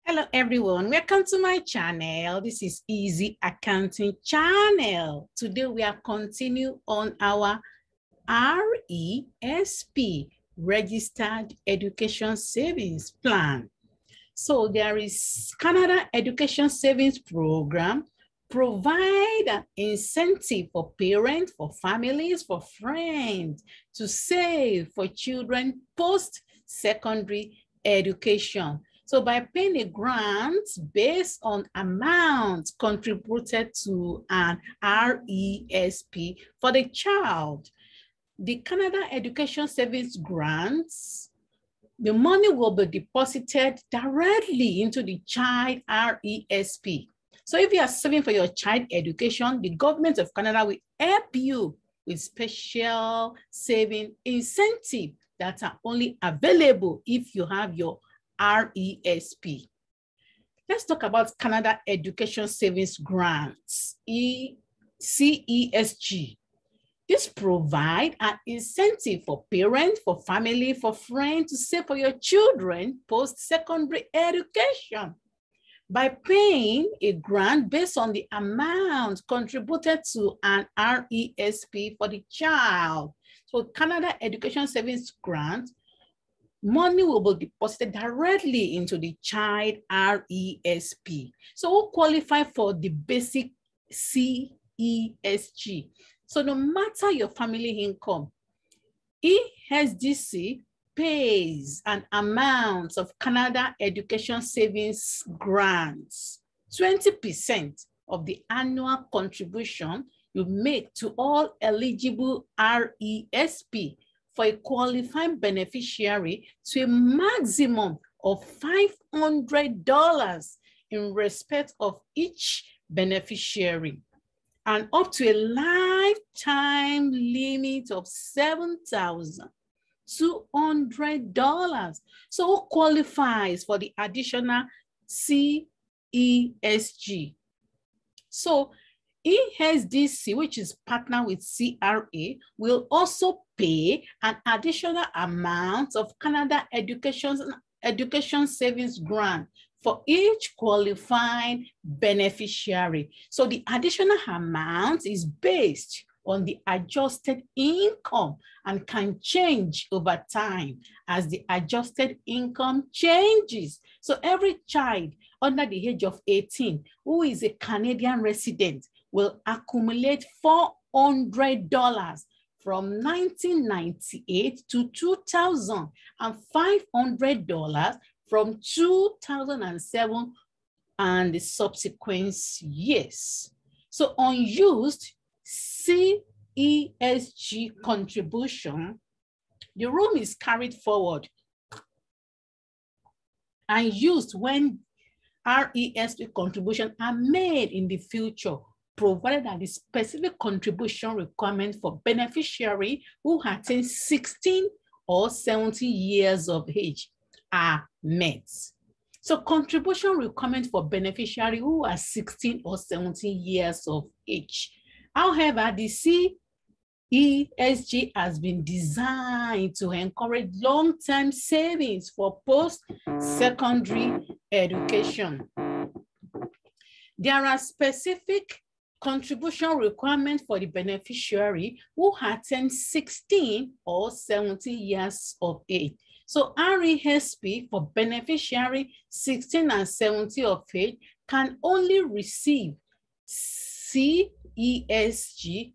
Hello everyone, welcome to my channel. This is Easy Accounting channel. Today we are continuing on our RESP, Registered Education Savings Plan. So there is Canada Education Savings Program, provide an incentive for parents, for families, for friends to save for children post-secondary education. So by paying a grant based on amounts contributed to an RESP for the child, the Canada Education Savings Grants, the money will be deposited directly into the child RESP. So if you are saving for your child education, the government of Canada will help you with special saving incentive that are only available if you have your RESP. Let's talk about Canada Education Savings Grants, CESG. This provides an incentive for parents, for family, for friends to save for your children post-secondary education by paying a grant based on the amount contributed to an RESP for the child. So Canada Education Savings Grant, money will be deposited directly into the child RESP. So who qualify for the basic CESG? So no matter your family income, ESDC pays an amount of Canada Education Savings Grants, 20% of the annual contribution you make to all eligible RESP for a qualifying beneficiary to a maximum of $500 in respect of each beneficiary, and up to a lifetime limit of $7,200. So who qualifies for the additional CESG? So ESDC, which is partner with CRA, will also pay an additional amount of Canada Education Savings Grant for each qualifying beneficiary. So the additional amount is based on the adjusted income and can change over time as the adjusted income changes. So every child under the age of 18 who is a Canadian resident will accumulate $400 from 1998 to 2000 and $500 from 2007 and the subsequent years. So unused CESG contribution, the room is carried forward and used when RESP contributions are made in the future, provided that the specific contribution requirement for beneficiary who attains 16 or 70 years of age are met. So contribution requirement for beneficiary who are 16 or 17 years of age. However, the CESG has been designed to encourage long-term savings for post-secondary education. There are specific contribution requirements for the beneficiary who attains 16 or 70 years of age. So RESP for beneficiary 16 and 70 of age can only receive CESG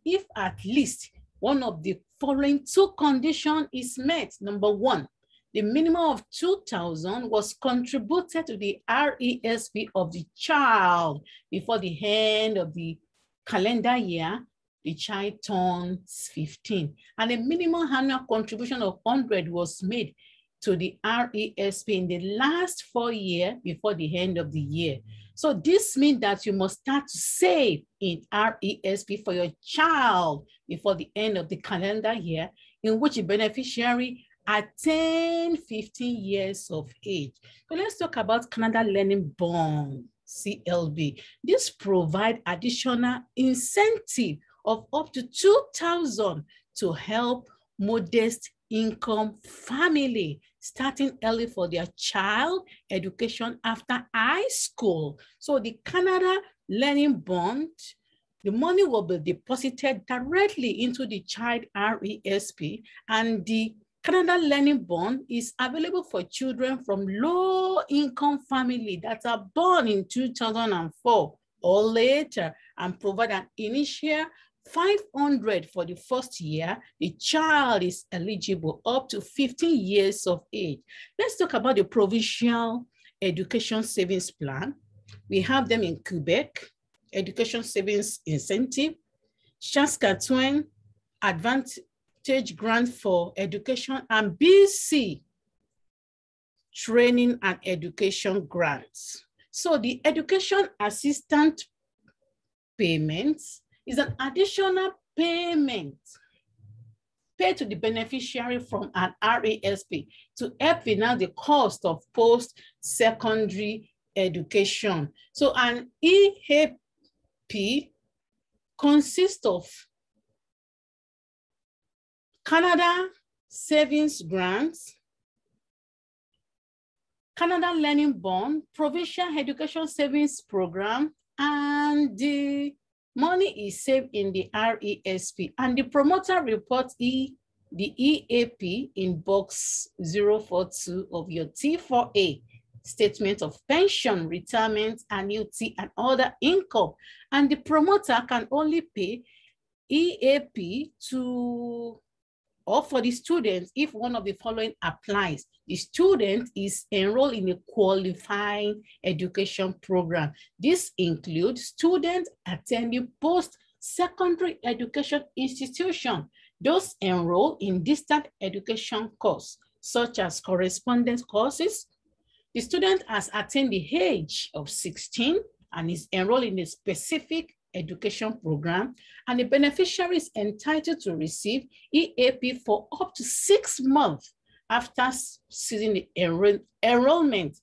if at least one of the following two conditions is met. Number one, the minimum of $2,000 was contributed to the RESP of the child before the end of the calendar year the child turns 15. And a minimum annual contribution of $100 was made to the RESP in the last 4 years before the end of the year. So this means that you must start to save in RESP for your child before the end of the calendar year in which the beneficiary attained 15 years of age. So let's talk about Canada Learning Bond, CLB. This provides additional incentive of up to $2,000 to help modest income family starting early for their child education after high school. So the Canada Learning Bond, the money will be deposited directly into the child RESP, and the Canada Learning Bond is available for children from low-income families that are born in 2004 or later, and provide an initial $500 for the first year. The child is eligible up to 15 years of age. Let's talk about the Provisional Education Savings Plan. We have them in Quebec, Education Savings Incentive, Saskatchewan, Advantage Grant for Education, and BC, Training and Education Grants. So the Education Assistant Payments is an additional payment paid to the beneficiary from an RESP to help finance the cost of post-secondary education. So an EAP consists of Canada Savings Grants, Canada Learning Bond, Provincial Education Savings Program, and the money is saved in the RESP, and the promoter reports the EAP in box 042 of your T4A statement of pension, retirement, annuity, and other income. And the promoter can only pay EAP to or for the students if one of the following applies. The student is enrolled in a qualifying education program. This includes students attending post-secondary education institution, those enrolled in distant education course, such as correspondence courses. The student has attained the age of 16 and is enrolled in a specific education program, and the beneficiary is entitled to receive EAP for up to 6 months after ceasing the enrollment,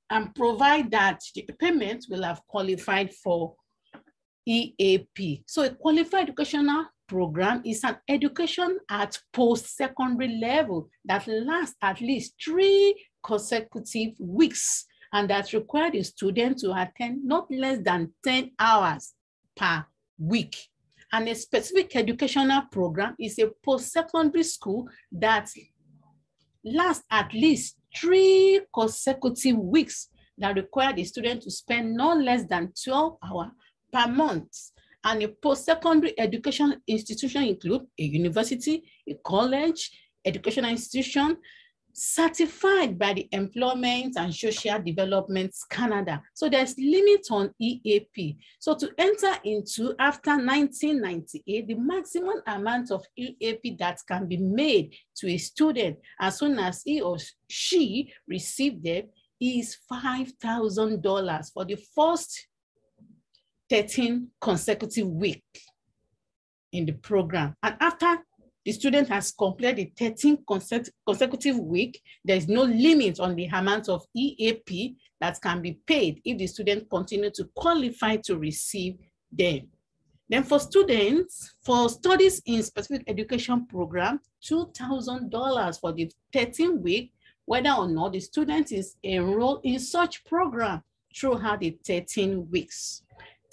and provide that the payment will have qualified for EAP. So a qualified educational program is an education at post-secondary level that lasts at least 3 consecutive weeks, and that requires the student to attend not less than 10 hours per week. And a specific educational program is a post-secondary school that lasts at least 3 consecutive weeks that require the student to spend not less than 12 hours per month. And a post-secondary education institution include a university, a college, educational institution, certified by the Employment and Social Development Canada. So there's limit on EAP. So to enter into after 1998, the maximum amount of EAP that can be made to a student as soon as he or she received them is $5,000 for the first 13 consecutive weeks in the program. And after the student has completed the 13 consecutive week, there is no limit on the amount of EAP that can be paid if the student continues to qualify to receive them. Then for students, for studies in specific education program, $2,000 for the 13 week, whether or not the student is enrolled in such program throughout the 13 weeks.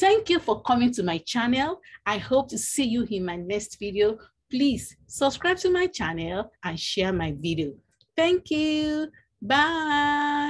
Thank you for coming to my channel. I hope to see you in my next video. Please subscribe to my channel and share my video. Thank you. Bye.